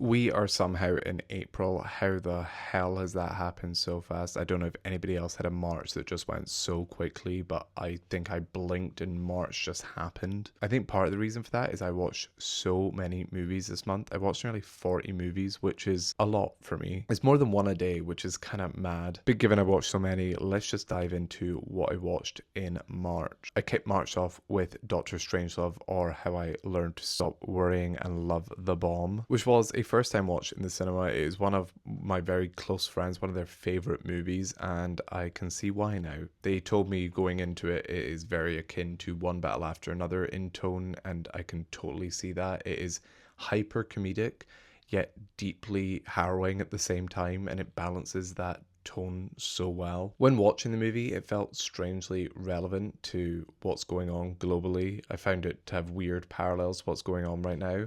We are somehow in April. How the hell has that happened so fast? I don't know if anybody else had a March that just went so quickly, but I think I blinked and March just happened. I think part of the reason for that is I watched so many movies this month. I watched nearly 40 movies, which is a lot for me. It's more than one a day, which is kind of mad. But given I watched so many, let's just dive into what I watched in March. I kicked March off with Doctor Strangelove, or How I Learned to Stop Worrying and Love the Bomb, which was a first time watch in the cinema. It is one of my very close friends, one of their favorite movies, and I can see why now. They told me going into it, it is very akin to One Battle After Another in tone, and I can totally see that. It is hyper comedic, yet deeply harrowing at the same time, and it balances that tone so well. When watching the movie, it felt strangely relevant to what's going on globally. I found it to have weird parallels to what's going on right now.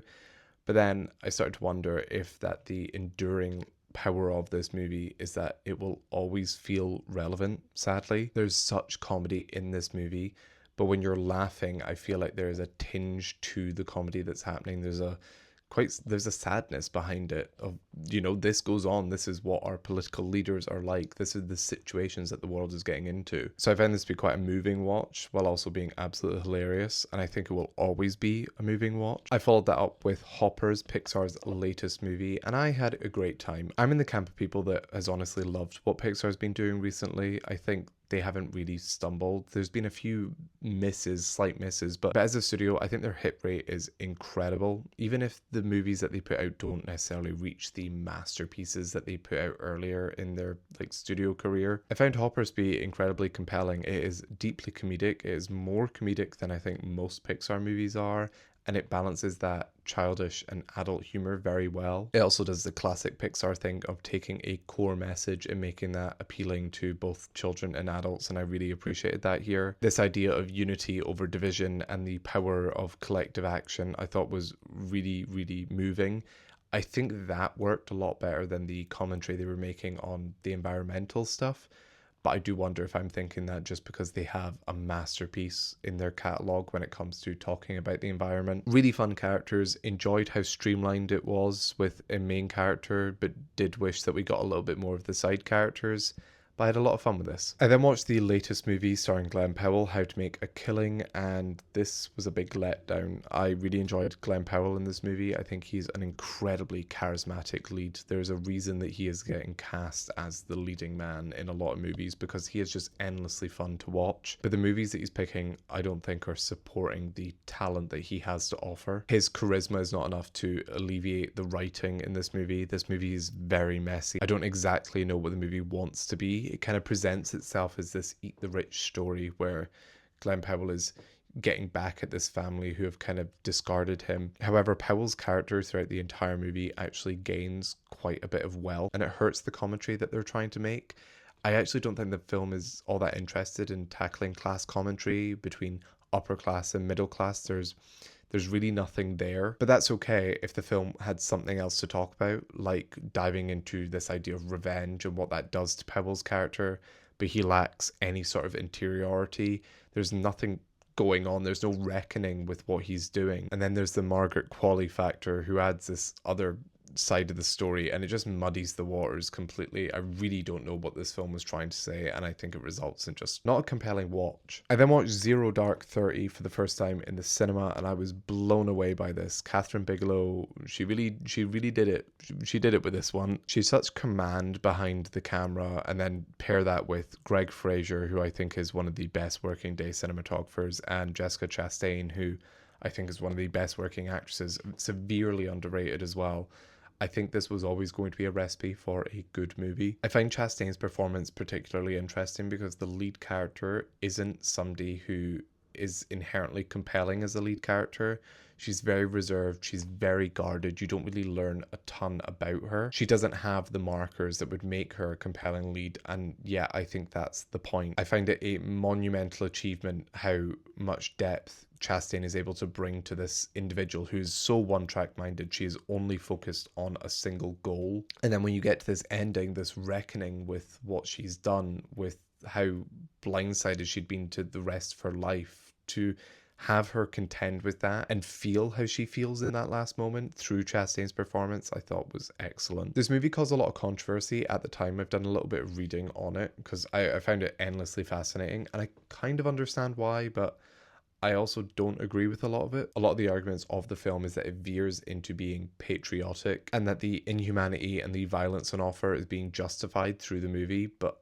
But then I started to wonder if that the enduring power of this movie is that it will always feel relevant, sadly. There's such comedy in this movie, but when you're laughing, I feel like there is a tinge to the comedy that's happening. There's a sadness behind it of, this goes on. This is what our political leaders are like. This is the situations that the world is getting into. So I found this to be quite a moving watch while also being absolutely hilarious. And I think it will always be a moving watch. I followed that up with Hoppers, Pixar's latest movie, and I had a great time. I'm in the camp of people that has honestly loved what Pixar's been doing recently. I think they haven't really stumbled. There's been a few slight misses, but as a studio, I think their hit rate is incredible. Even if the movies that they put out don't necessarily reach the masterpieces that they put out earlier in their studio career, I found Hoppers to be incredibly compelling. It is deeply comedic. It is more comedic than I think most Pixar movies are, and it balances that childish and adult humor very well. It also does the classic Pixar thing of taking a core message and making that appealing to both children and adults, and I really appreciated that here. This idea of unity over division and the power of collective action I thought was really, really moving. I think that worked a lot better than the commentary they were making on the environmental stuff. But I do wonder if I'm thinking that just because they have a masterpiece in their catalogue when it comes to talking about the environment. Really fun characters. Enjoyed how streamlined it was with a main character, but did wish that we got a little bit more of the side characters. But I had a lot of fun with this. I then watched the latest movie starring Glenn Powell, How to Make a Killing, and this was a big letdown. I really enjoyed Glenn Powell in this movie. I think he's an incredibly charismatic lead. There's a reason that he is getting cast as the leading man in a lot of movies, because he is just endlessly fun to watch. But the movies that he's picking, I don't think are supporting the talent that he has to offer. His charisma is not enough to alleviate the writing in this movie. This movie is very messy. I don't exactly know what the movie wants to be. It kind of presents itself as this eat the rich story where Glenn Powell is getting back at this family who have kind of discarded him. However, Powell's character throughout the entire movie actually gains quite a bit of wealth, and it hurts the commentary that they're trying to make. I actually don't think the film is all that interested in tackling class commentary between upper class and middle class. There's really nothing there, but that's okay if the film had something else to talk about, like diving into this idea of revenge and what that does to Pebble's character, but he lacks any sort of interiority. There's nothing going on. There's no reckoning with what he's doing. And then there's the Margaret Qualley factor, who adds this other side of the story, and it just muddies the waters completely. I really don't know what this film was trying to say, and I think it results in just not a compelling watch. I then watched Zero Dark 30 for the first time in the cinema, and I was blown away by this. Catherine Bigelow, she really did it. She did it with this one. She's such command behind the camera, and then pair that with Greg Fraser, who I think is one of the best working day cinematographers, and Jessica Chastain, who I think is one of the best working actresses, severely underrated as well. I think this was always going to be a recipe for a good movie. I find Chastain's performance particularly interesting because the lead character isn't somebody who is inherently compelling as a lead character. She's very reserved. She's very guarded. You don't really learn a ton about her. She doesn't have the markers that would make her a compelling lead. And yeah, I think that's the point. I find it a monumental achievement how much depth Chastain is able to bring to this individual who's so one-track minded. She is only focused on a single goal. And then when you get to this ending, this reckoning with what she's done, with how blindsided she'd been to the rest of her life, to have her contend with that and feel how she feels in that last moment through Chastain's performance, I thought was excellent. This movie caused a lot of controversy at the time. I've done a little bit of reading on it because I found it endlessly fascinating, and I kind of understand why, but I also don't agree with a lot of it. A lot of the arguments of the film is that it veers into being patriotic and that the inhumanity and the violence on offer is being justified through the movie, but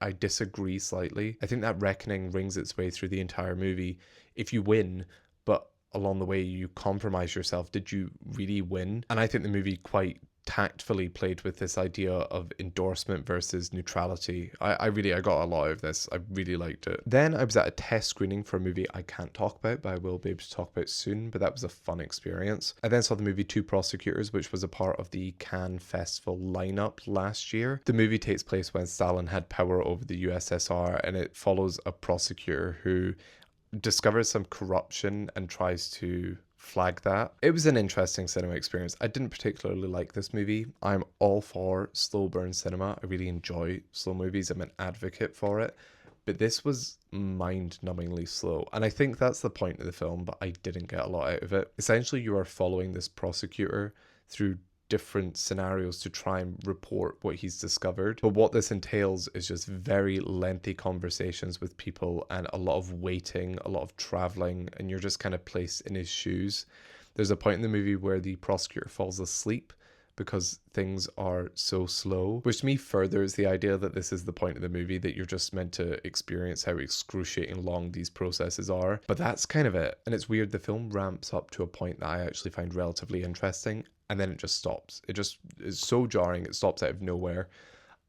I disagree slightly. I think that reckoning rings its way through the entire movie. If you win, but along the way you compromise yourself, did you really win? And I think the movie quite tactfully played with this idea of endorsement versus neutrality. I got a lot of this. I really liked it. Then I was at a test screening for a movie I can't talk about, but I will be able to talk about soon, but that was a fun experience. I then saw the movie Two Prosecutors, which was a part of the Cannes Festival lineup last year. The movie takes place when Stalin had power over the USSR, and it follows a prosecutor who discovers some corruption and tries to flag that. It was an interesting cinema experience. I didn't particularly like this movie. I'm all for slow burn cinema. I really enjoy slow movies. I'm an advocate for it. But this was mind-numbingly slow. And I think that's the point of the film, but I didn't get a lot out of it. Essentially, you are following this prosecutor through different scenarios to try and report what he's discovered. But what this entails is just very lengthy conversations with people and a lot of waiting, a lot of traveling, and you're just kind of placed in his shoes. There's a point in the movie where the prosecutor falls asleep because things are so slow, which to me furthers the idea that this is the point of the movie, that you're just meant to experience how excruciating long these processes are. But that's kind of it. And it's weird, the film ramps up to a point that I actually find relatively interesting, and then it just stops. It just is so jarring, it stops out of nowhere.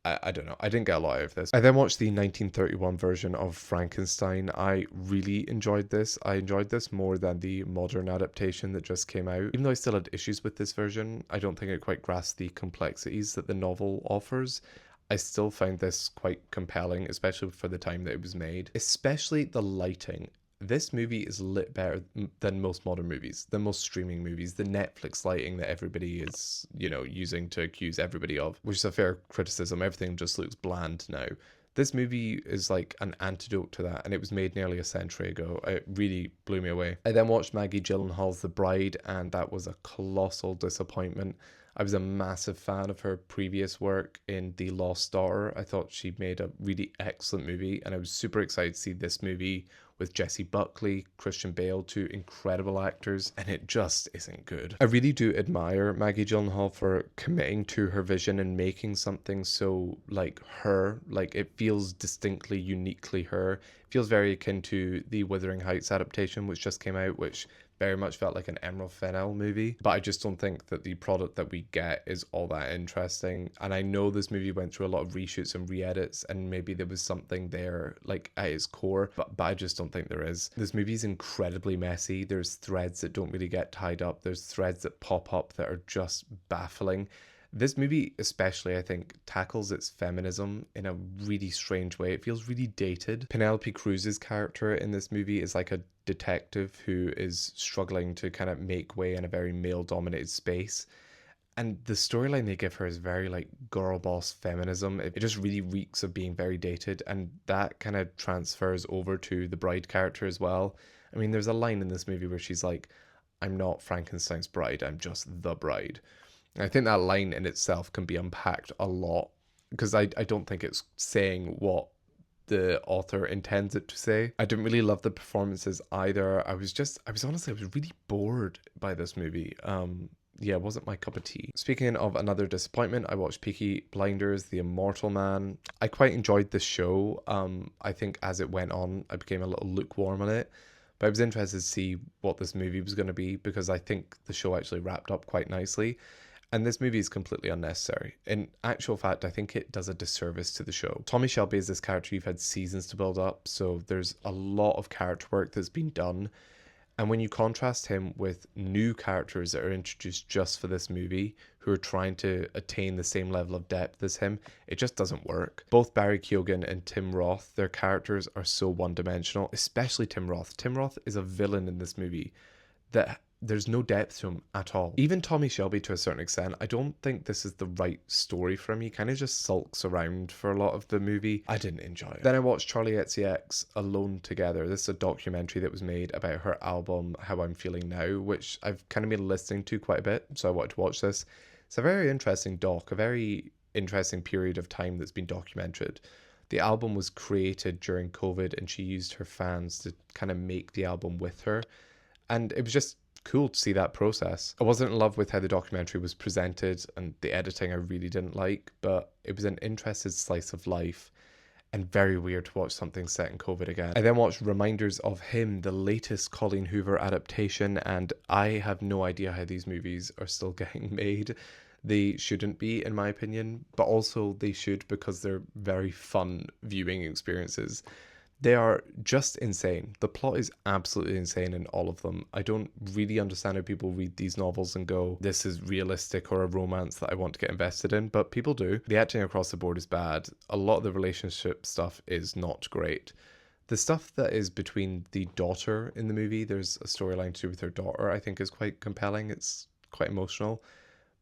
I don't know. I didn't get a lot out of this. I then watched the 1931 version of Frankenstein. I really enjoyed this. I enjoyed this more than the modern adaptation that just came out. Even though I still had issues with this version, I don't think it quite grasped the complexities that the novel offers. I still found this quite compelling, especially for the time that it was made. Especially the lighting. This movie is lit better than most modern movies, than most streaming movies. The Netflix lighting that everybody is, using to accuse everybody of, which is a fair criticism. Everything just looks bland now. This movie is like an antidote to that, and it was made nearly a century ago. It really blew me away. I then watched Maggie Gyllenhaal's The Bride, and that was a colossal disappointment. I was a massive fan of her previous work in The Lost Daughter. I thought she made a really excellent movie, and I was super excited to see this movie with Jessie Buckley, Christian Bale, two incredible actors, and it just isn't good. I really do admire Maggie Gyllenhaal for committing to her vision and making something so like her. Like, it feels distinctly, uniquely her. It feels very akin to the Wuthering Heights adaptation, which just came out, which very much felt like an Emerald Fennell movie, but I just don't think that the product that we get is all that interesting. And I know this movie went through a lot of reshoots and re-edits, and maybe there was something there like at its core, but I just don't think there is. This movie is incredibly messy. There's threads that don't really get tied up. There's threads that pop up that are just baffling. This movie especially, I think, tackles its feminism in a really strange way. It feels really dated. Penelope Cruz's character in this movie is like a detective who is struggling to kind of make way in a very male-dominated space. And the storyline they give her is very like girl boss feminism. It just really reeks of being very dated, and that kind of transfers over to the bride character as well. I mean, there's a line in this movie where she's like, "I'm not Frankenstein's bride, I'm just the bride." I think that line in itself can be unpacked a lot, because I don't think it's saying what the author intends it to say. I didn't really love the performances either. I was really bored by this movie. It wasn't my cup of tea. Speaking of another disappointment, I watched Peaky Blinders, The Immortal Man. I quite enjoyed the show. I think as it went on, I became a little lukewarm on it. But I was interested to see what this movie was going to be, because I think the show actually wrapped up quite nicely. And this movie is completely unnecessary. In actual fact, I think it does a disservice to the show. Tommy Shelby is this character you've had seasons to build up, so there's a lot of character work that's been done. And when you contrast him with new characters that are introduced just for this movie, who are trying to attain the same level of depth as him, it just doesn't work. Both Barry Keoghan and Tim Roth, their characters are so one-dimensional, especially Tim Roth. Tim Roth is a villain in this movie that there's no depth to him at all. Even Tommy Shelby, to a certain extent, I don't think this is the right story for him. He kind of just sulks around for a lot of the movie. I didn't enjoy it. Then I watched Charli XCX Alone Together. This is a documentary that was made about her album How I'm Feeling Now, which I've kind of been listening to quite a bit, so I wanted to watch this. It's a very interesting doc, a very interesting period of time that's been documented. The album was created during COVID, and she used her fans to kind of make the album with her. And it was just cool to see that process. I wasn't in love with how the documentary was presented, and the editing I really didn't like, but it was an interesting slice of life and very weird to watch something set in COVID again. I then watched Reminders of Him, the latest Colleen Hoover adaptation, and I have no idea how these movies are still getting made. They shouldn't be, in my opinion, but also they should, because they're very fun viewing experiences. They are just insane. The plot is absolutely insane in all of them. I don't really understand how people read these novels and go, this is realistic or a romance that I want to get invested in, but people do. The acting across the board is bad. A lot of the relationship stuff is not great. The stuff that is between the daughter in the movie, there's a storyline to do with her daughter, I think is quite compelling. It's quite emotional.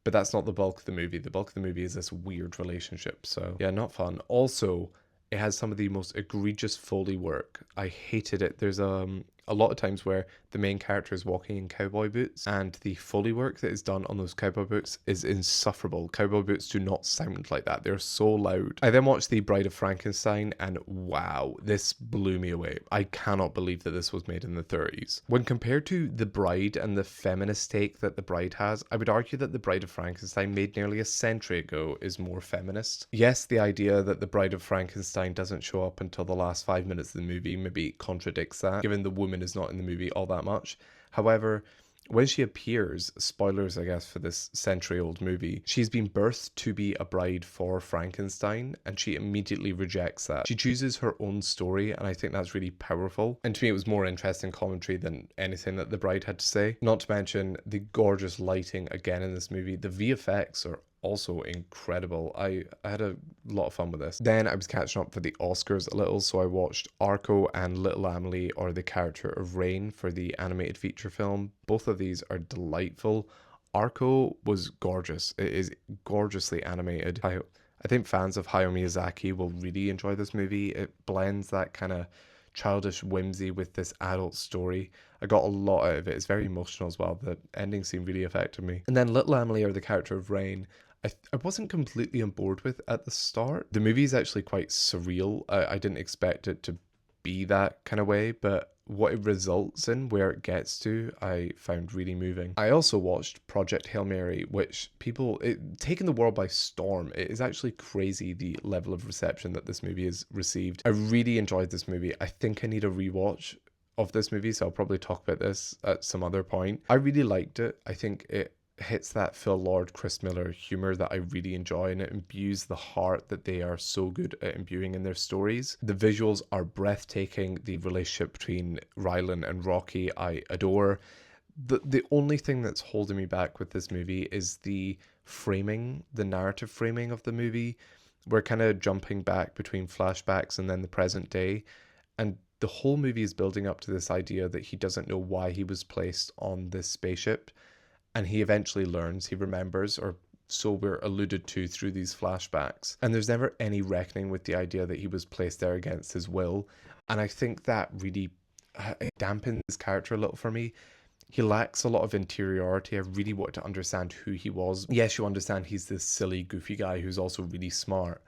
But that's not the bulk of the movie. The bulk of the movie is this weird relationship. So yeah, not fun. Also, it has some of the most egregious Foley work. I hated it. There's a lot of times where the main character is walking in cowboy boots, and the Foley work that is done on those cowboy boots is insufferable. Cowboy boots do not sound like that. They're so loud. I then watched The Bride of Frankenstein, and wow, this blew me away. I cannot believe that this was made in the 30s. When compared to The Bride and the feminist take that The Bride has, I would argue that The Bride of Frankenstein, made nearly a century ago, is more feminist. Yes, the idea that The Bride of Frankenstein doesn't show up until the last 5 minutes of the movie maybe contradicts that, given the woman is not in the movie all that much. However, when she appears, spoilers I guess for this century-old movie, she's been birthed to be a bride for Frankenstein, and she immediately rejects that. She chooses her own story, and I think that's really powerful. And to me, it was more interesting commentary than anything that the bride had to say. Not to mention the gorgeous lighting again in this movie. The VFX are also incredible. I had a lot of fun with this. Then I was catching up for the Oscars a little, so I watched Arco and Little Amélie, or the character of Rain, for the animated feature film. Both of these are delightful. Arco was gorgeous. It is gorgeously animated. I think fans of Hayao Miyazaki will really enjoy this movie. It blends that kind of childish whimsy with this adult story. I got a lot out of it. It's very emotional as well. The ending scene really affected me. And then Little Amélie, or the character of Rain, I wasn't completely on board with at the start. The movie is actually quite surreal. I didn't expect it to be that kind of way, but what it results in, where it gets to, I found really moving. I also watched Project Hail Mary, which taken the world by storm. It is actually crazy the level of reception that this movie has received. I really enjoyed this movie. I think I need a rewatch of this movie, so I'll probably talk about this at some other point. I really liked it. I think it hits that Phil Lord, Chris Miller humor that I really enjoy, and it imbues the heart that they are so good at imbuing in their stories. The visuals are breathtaking. The relationship between Rylan and Rocky, I adore. The only thing that's holding me back with this movie is the framing, the narrative framing of the movie. We're kind of jumping back between flashbacks and then the present day, and the whole movie is building up to this idea that he doesn't know why he was placed on this spaceship. And he eventually learns, he remembers, or so we're alluded to through these flashbacks. And there's never any reckoning with the idea that he was placed there against his will. And I think that really dampens his character a little for me. He lacks a lot of interiority. I really wanted to understand who he was. Yes, you understand he's this silly, goofy guy who's also really smart,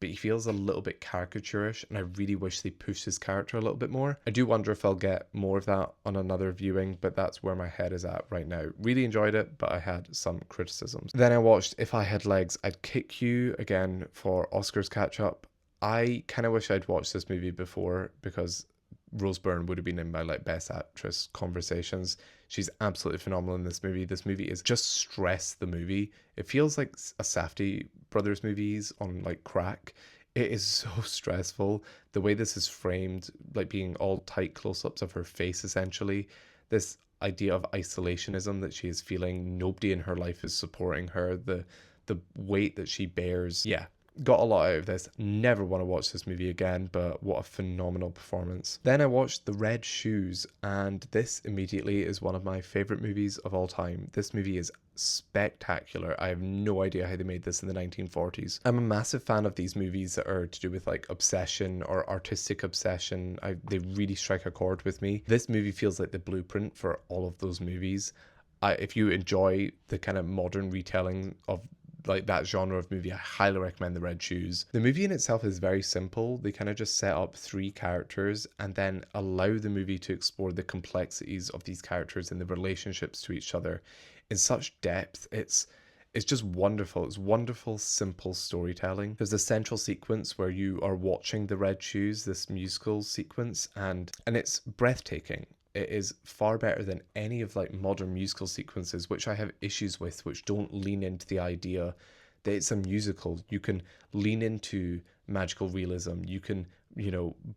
but he feels a little bit caricaturish, and I really wish they pushed his character a little bit more. I do wonder if I'll get more of that on another viewing, but that's where my head is at right now. Really enjoyed it, but I had some criticisms. Then I watched If I Had Legs, I'd Kick You, again for Oscars catch-up. I kind of wish I'd watched this movie before, because Rose Byrne would have been in my Best Actress conversations. She's absolutely phenomenal in this movie. This movie is just stress the movie. It feels like a Safdie brothers movies on crack. It is so stressful. The way this is framed, being all tight close-ups of her face essentially. This idea of isolationism that she is feeling. Nobody in her life is supporting her. The weight that she bears. Yeah, got a lot out of this. Never want to watch this movie again, but what a phenomenal performance. Then I watched The Red Shoes, and this immediately is one of my favorite movies of all time. This movie is spectacular. I have no idea how they made this in the 1940s. I'm a massive fan of these movies that are to do with like obsession or artistic obsession. They really strike a chord with me. This movie feels like the blueprint for all of those movies. If you enjoy the kind of modern retelling of like that genre of movie, I highly recommend The Red Shoes. The movie in itself is very simple. They kind of just set up 3 characters and then allow the movie to explore the complexities of these characters and the relationships to each other in such depth. It's just wonderful. It's wonderful, simple storytelling. There's a central sequence where you are watching The Red Shoes, this musical sequence, and it's breathtaking. It is far better than any of like modern musical sequences, which I have issues with, which don't lean into the idea that it's a musical. You can lean into magical realism. You can,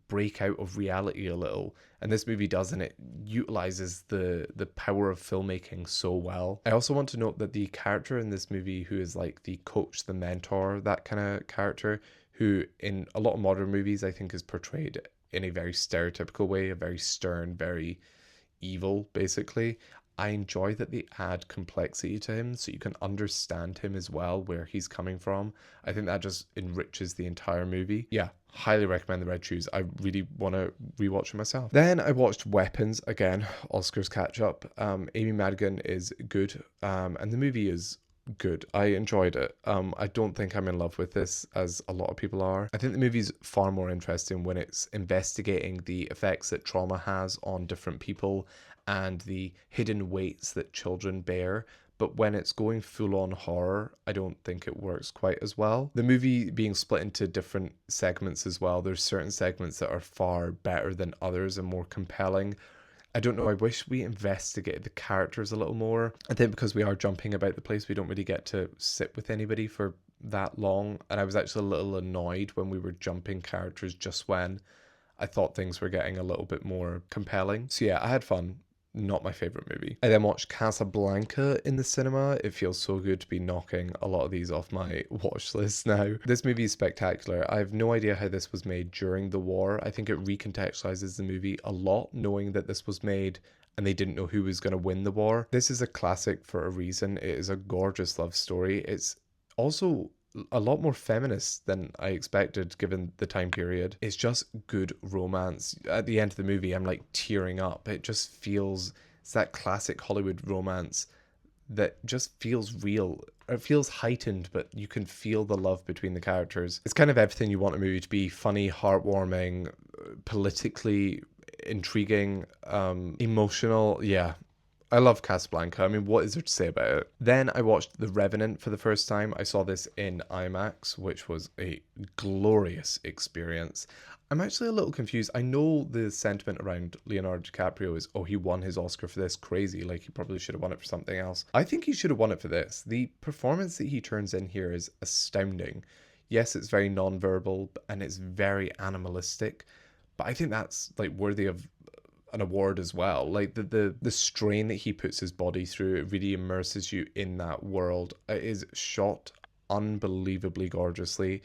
break out of reality a little. And this movie does, and it utilizes the power of filmmaking so well. I also want to note that the character in this movie, who is like the coach, the mentor, that kind of character, who in a lot of modern movies I think is portrayed in a very stereotypical way, a very stern, very evil, basically. I enjoy that they add complexity to him so you can understand him as well, where he's coming from. I think that just enriches the entire movie. Yeah, highly recommend The Red Shoes. I really want to rewatch it myself. Then I watched Weapons again, Oscars catch up. Amy Madigan is good, and the movie is good. I enjoyed it. I don't think I'm in love with this as a lot of people are. I think the movie's far more interesting when it's investigating the effects that trauma has on different people and the hidden weights that children bear. But when it's going full on horror, I don't think it works quite as well. The movie being split into different segments as well. There's certain segments that are far better than others and more compelling. I don't know, I wish we investigated the characters a little more. I think because we are jumping about the place, we don't really get to sit with anybody for that long. And I was actually a little annoyed when we were jumping characters just when I thought things were getting a little bit more compelling. So yeah, I had fun. Not my favorite movie. I then watched Casablanca in the cinema. It feels so good to be knocking a lot of these off my watch list now. This movie is spectacular. I have no idea how this was made during the war. I think it recontextualizes the movie a lot, knowing that this was made and they didn't know who was going to win the war. This is a classic for a reason. It is a gorgeous love story. It's also a lot more feminist than I expected given the time period. It's just good romance. At the end of the movie, I'm like tearing up. It just feels, it's that classic Hollywood romance that just feels real. It feels heightened, but you can feel the love between the characters. It's kind of everything you want a movie to be: funny, heartwarming, politically intriguing, emotional. Yeah. I love Casablanca. I mean, what is there to say about it? Then I watched The Revenant for the first time. I saw this in IMAX, which was a glorious experience. I'm actually a little confused. I know the sentiment around Leonardo DiCaprio is, oh, he won his Oscar for this, crazy. Like, he probably should have won it for something else. I think he should have won it for this. The performance that he turns in here is astounding. Yes, it's very non-verbal and it's very animalistic, but I think that's like worthy of an award as well. Like the strain that he puts his body through, it really immerses you in that world. It is shot unbelievably gorgeously.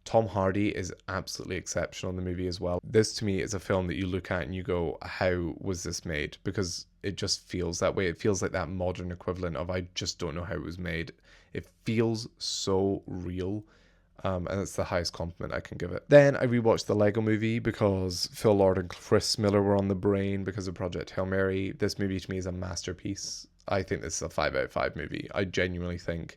Tom Hardy is absolutely exceptional in the movie as well. This to me is a film that you look at and you go, how was this made? Because it just feels that way. It feels like that modern equivalent of, I just don't know how it was made. It feels so real. And it's the highest compliment I can give it. Then I rewatched the Lego Movie because Phil Lord and Chris Miller were on the brain because of Project Hail Mary. This movie to me is a masterpiece. I think this is a 5 out of 5 movie. I genuinely think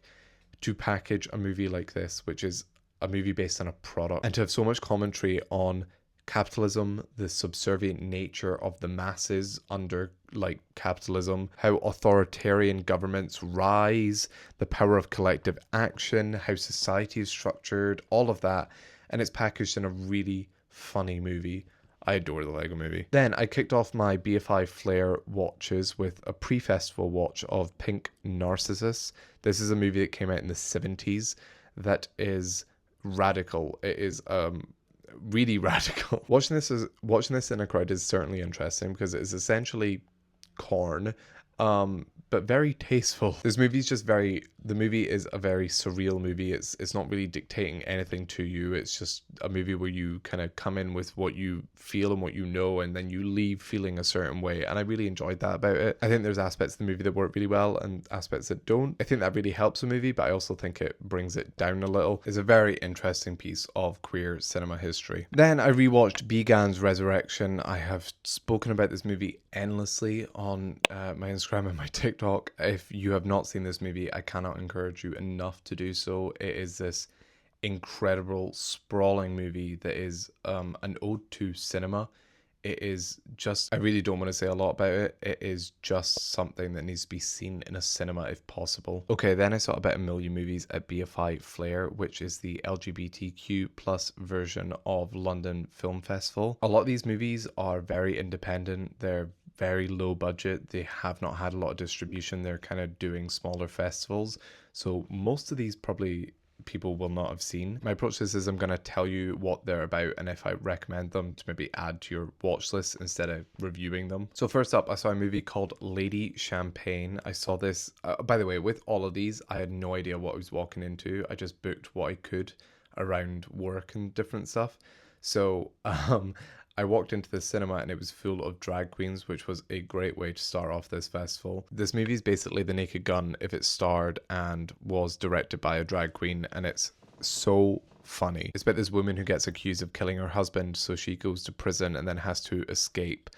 to package a movie like this, which is a movie based on a product, and to have so much commentary on capitalism, the subservient nature of the masses under like capitalism, how authoritarian governments rise, the power of collective action, how society is structured, all of that, and it's packaged in a really funny movie. I adore the Lego Movie. Then I kicked off my BFI Flair watches with a pre-festival watch of Pink Narcissus. This is a movie that came out in the 70s that is radical. It is really radical. Watching this in a crowd is certainly interesting because it is essentially Korn, but but very tasteful. This movie's just the movie is a very surreal movie. It's not really dictating anything to you. It's just a movie where you kind of come in with what you feel and what you know, and then you leave feeling a certain way. And I really enjoyed that about it. I think there's aspects of the movie that work really well and aspects that don't. I think that really helps a movie, but I also think it brings it down a little. It's a very interesting piece of queer cinema history. Then I rewatched Began's Resurrection. I have spoken about this movie endlessly on my Instagram and my TikTok. If you have not seen this movie, I cannot encourage you enough to do so. It is this incredible, sprawling movie that is an ode to cinema. It is just, I really don't want to say a lot about it. It is just something that needs to be seen in a cinema if possible. Okay, then I saw about a million movies at BFI Flare, which is the LGBTQ plus version of London Film Festival. A lot of these movies are very independent. They're very low budget. They have not had a lot of distribution. They're kind of doing smaller festivals. So most of these probably people will not have seen. My approach to this is I'm going to tell you what they're about and if I recommend them to maybe add to your watch list instead of reviewing them. So first up, I saw a movie called Lady Champagne. I saw this, by the way, with all of these, I had no idea what I was walking into. I just booked what I could around work and different stuff. So I walked into the cinema and it was full of drag queens, which was a great way to start off this festival. This movie is basically The Naked Gun if it starred and was directed by a drag queen, and it's so funny. It's about this woman who gets accused of killing her husband, so she goes to prison and then has to escape.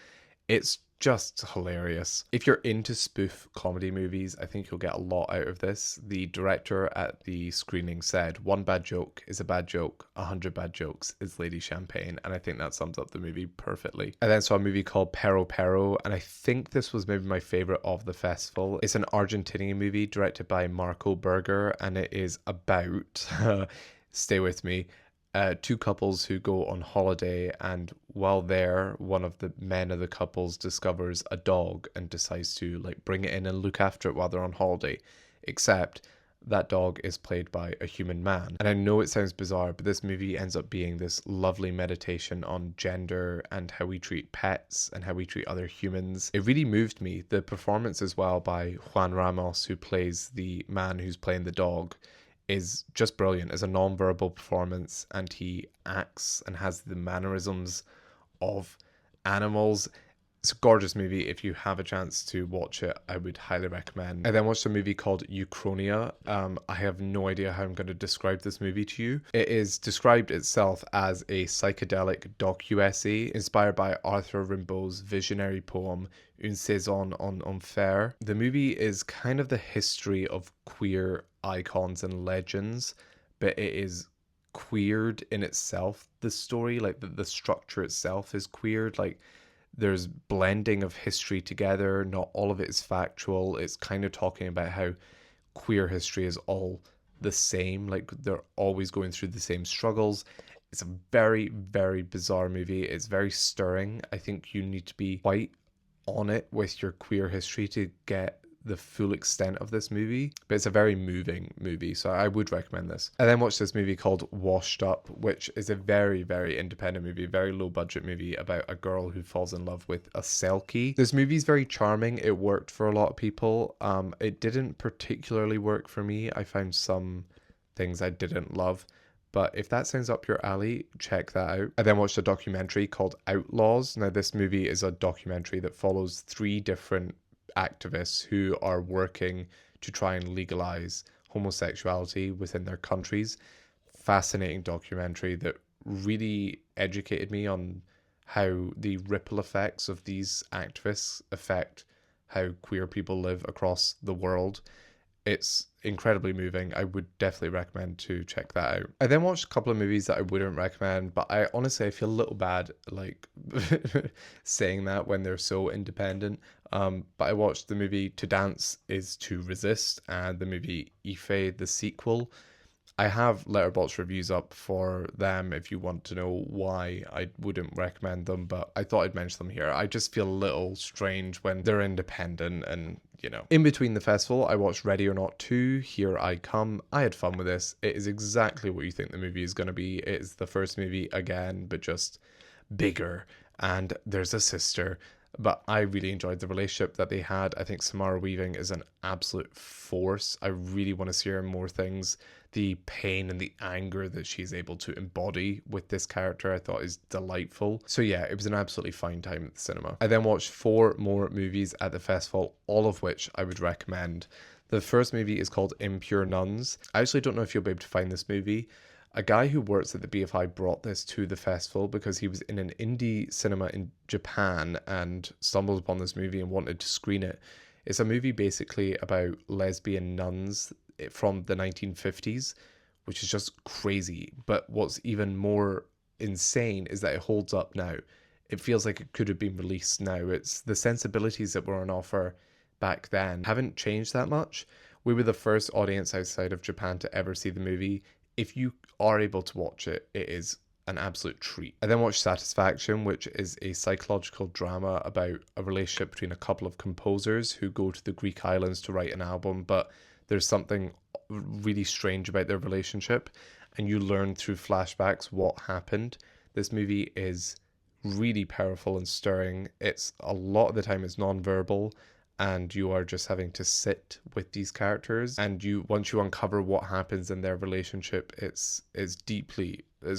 It's just hilarious. If you're into spoof comedy movies, I think you'll get a lot out of this. The director at the screening said, "One bad joke is a bad joke, 100 bad jokes is Lady Champagne," and I think that sums up the movie perfectly. I then saw a movie called Perro, and I think this was maybe my favorite of the festival. It's an Argentinian movie directed by Marco Berger, and it is about, stay with me, two couples who go on holiday, and while there, one of the men of the couples discovers a dog and decides to like bring it in and look after it while they're on holiday, except that dog is played by a human man. And I know it sounds bizarre, but this movie ends up being this lovely meditation on gender and how we treat pets and how we treat other humans. It really moved me. The performance as well by Juan Ramos, who plays the man who's playing the dog, is just brilliant as a non-verbal performance, and he acts and has the mannerisms of animals. It's a gorgeous movie. If you have a chance to watch it, I would highly recommend. I then watched a movie called Uchronia. I have no idea how I'm going to describe this movie to you. It is described itself as a psychedelic docu-essay inspired by Arthur Rimbaud's visionary poem Une Saison en Enfer. The movie is kind of the history of queer icons and legends, but it is queered in itself. The story, like the structure itself is queered. Like there's blending of history together. Not all of it is factual. It's kind of talking about how queer history is all the same. Like they're always going through the same struggles. It's a very, very bizarre movie. It's very stirring. I think you need to be quite on it with your queer history to get the full extent of this movie, but it's a very moving movie, so I would recommend this. I then watched this movie called Washed Up, which is a very, very independent movie, very low budget movie about a girl who falls in love with a selkie. This movie is very charming. It worked for a lot of people. It didn't particularly work for me. I found some things I didn't love, but if that sounds up your alley, check that out. I then watched a documentary called Outlaws. Now this movie is a documentary that follows 3 different activists who are working to try and legalize homosexuality within their countries. Fascinating documentary that really educated me on how the ripple effects of these activists affect how queer people live across the world. It's incredibly moving. I would definitely recommend to check that out. I then watched a couple of movies that I wouldn't recommend, but I honestly feel a little bad like saying that when they're so independent. But I watched the movie To Dance Is to Resist and the movie Ife, the sequel. I have Letterboxd reviews up for them if you want to know why I wouldn't recommend them, but I thought I'd mention them here. I just feel a little strange when they're independent and, you know. In between the festival, I watched Ready or Not 2, Here I Come. I had fun with this. It is exactly what you think the movie is going to be. It is the first movie again, but just bigger. And there's a sister. But I really enjoyed the relationship that they had. I think Samara Weaving is an absolute force. I really want to see her in more things. The pain and the anger that she's able to embody with this character, I thought is delightful. So yeah, it was an absolutely fine time at the cinema. I then watched 4 more movies at the festival, all of which I would recommend. The first movie is called Impure Nuns. I actually don't know if you'll be able to find this movie. A guy who works at the BFI brought this to the festival because he was in an indie cinema in Japan and stumbled upon this movie and wanted to screen it. It's a movie basically about lesbian nuns from the 1950s, which is just crazy. But what's even more insane is that it holds up now. It feels like it could have been released now. It's the sensibilities that were on offer back then haven't changed that much. We were the first audience outside of Japan to ever see the movie. If you are able to watch it, it is an absolute treat. I then watched Satisfaction, which is a psychological drama about a relationship between a couple of composers who go to the Greek islands to write an album, but there's something really strange about their relationship, and you learn through flashbacks what happened. This movie is really powerful and stirring. It's a lot of the time it's non-verbal, and you are just having to sit with these characters, and once you uncover what happens in their relationship, it's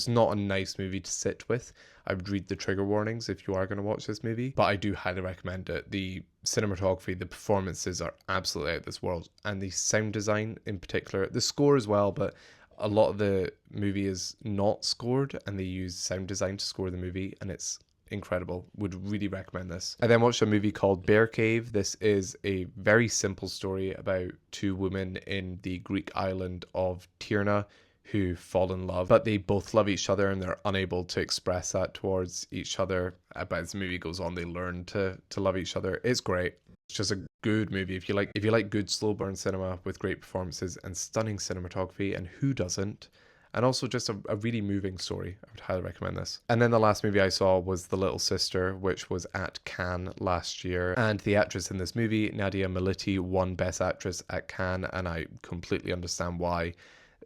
not a nice movie to sit with. I would read the trigger warnings if you are going to watch this movie, but I do highly recommend it. The cinematography, the performances are absolutely out of this world, and the sound design in particular, the score as well, but a lot of the movie is not scored and they use sound design to score the movie, and it's incredible. Would really recommend this. I then watched a movie called Bearcave. This is a very simple story about 2 women in the Greek island of Tyrna who fall in love, but they both love each other and they're unable to express that towards each other. But as the movie goes on, they learn to love each other. It's great. It's just a good movie. If you like good slow burn cinema with great performances and stunning cinematography, and who doesn't? And also just a really moving story. I would highly recommend this. And then the last movie I saw was The Little Sister, which was at Cannes last year. And the actress in this movie, Nadia Maliti, won Best Actress at Cannes, and I completely understand why.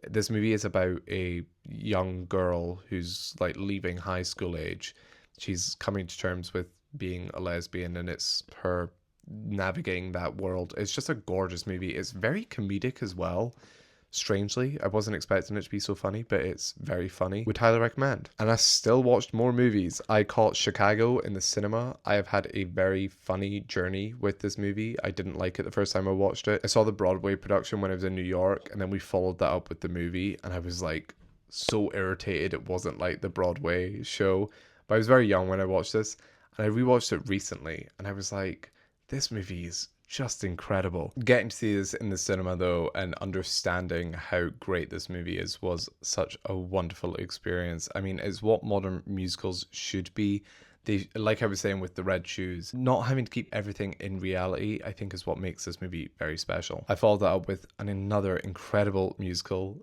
This movie is about a young girl who's like leaving high school age. She's coming to terms with being a lesbian, and it's her navigating that world. It's just a gorgeous movie. It's very comedic as well. Strangely, I wasn't expecting it to be so funny, but it's very funny. Would highly recommend. And I still watched more movies. I caught Chicago in the cinema. I have had a very funny journey with this movie. I didn't like it the first time I watched it. I saw the Broadway production when I was in New York, and then we followed that up with the movie, and I was like so irritated it wasn't like the Broadway show. But I was very young when I watched this, and I rewatched it recently, and I was like, this movie is just incredible. Getting to see this in the cinema though, and understanding how great this movie is, was such a wonderful experience. I mean, it's what modern musicals should be. They, like I was saying with The Red Shoes, not having to keep everything in reality, I think is what makes this movie very special. I followed that up with another incredible musical,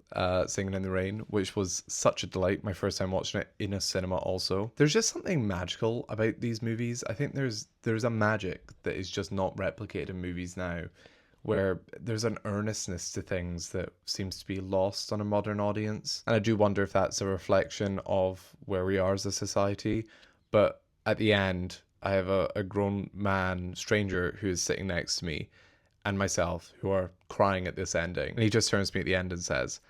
Singin' in the Rain, which was such a delight. My first time watching it in a cinema also. There's just something magical about these movies. I think there's a magic that is just not replicated in movies now, where there's an earnestness to things that seems to be lost on a modern audience. And I do wonder if that's a reflection of where we are as a society. But at the end, I have a grown man, stranger, who is sitting next to me, and myself, who are crying at this ending. And he just turns to me at the end and says,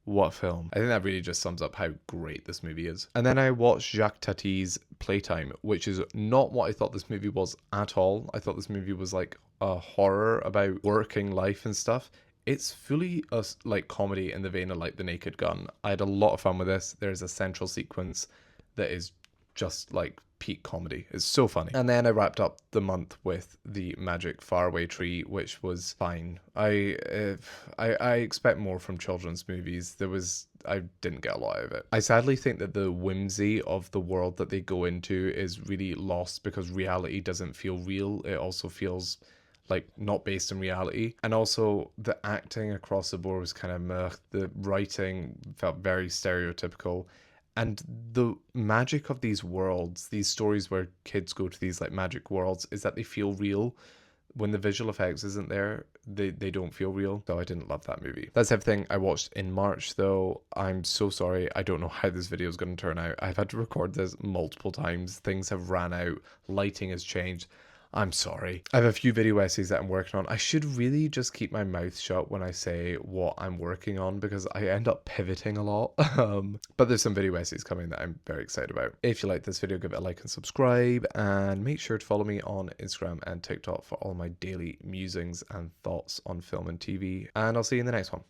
"What film?" I think that really just sums up how great this movie is. And then I watched Jacques Tati's Playtime, which is not what I thought this movie was at all. I thought this movie was like a horror about working life and stuff. It's fully a like comedy in the vein of like The Naked Gun. I had a lot of fun with this. There's a central sequence that is just like peak comedy. It's so funny. And then I wrapped up the month with the Magic Faraway Tree, which was fine. I expect more from children's movies. I didn't get a lot out of it. I sadly think that the whimsy of the world that they go into is really lost because reality doesn't feel real. It also feels like not based in reality. And also the acting across the board was kind of meh. The writing felt very stereotypical. And the magic of these worlds, these stories where kids go to these like magic worlds, is that they feel real. When the visual effects isn't there, they don't feel real. So I didn't love that movie. That's everything I watched in March though. I'm so sorry. I don't know how this video is going to turn out. I've had to record this multiple times. Things have ran out. Lighting has changed. I'm sorry. I have a few video essays that I'm working on. I should really just keep my mouth shut when I say what I'm working on because I end up pivoting a lot. But there's some video essays coming that I'm very excited about. If you like this video, give it a like and subscribe, and make sure to follow me on Instagram and TikTok for all my daily musings and thoughts on film and TV. And I'll see you in the next one.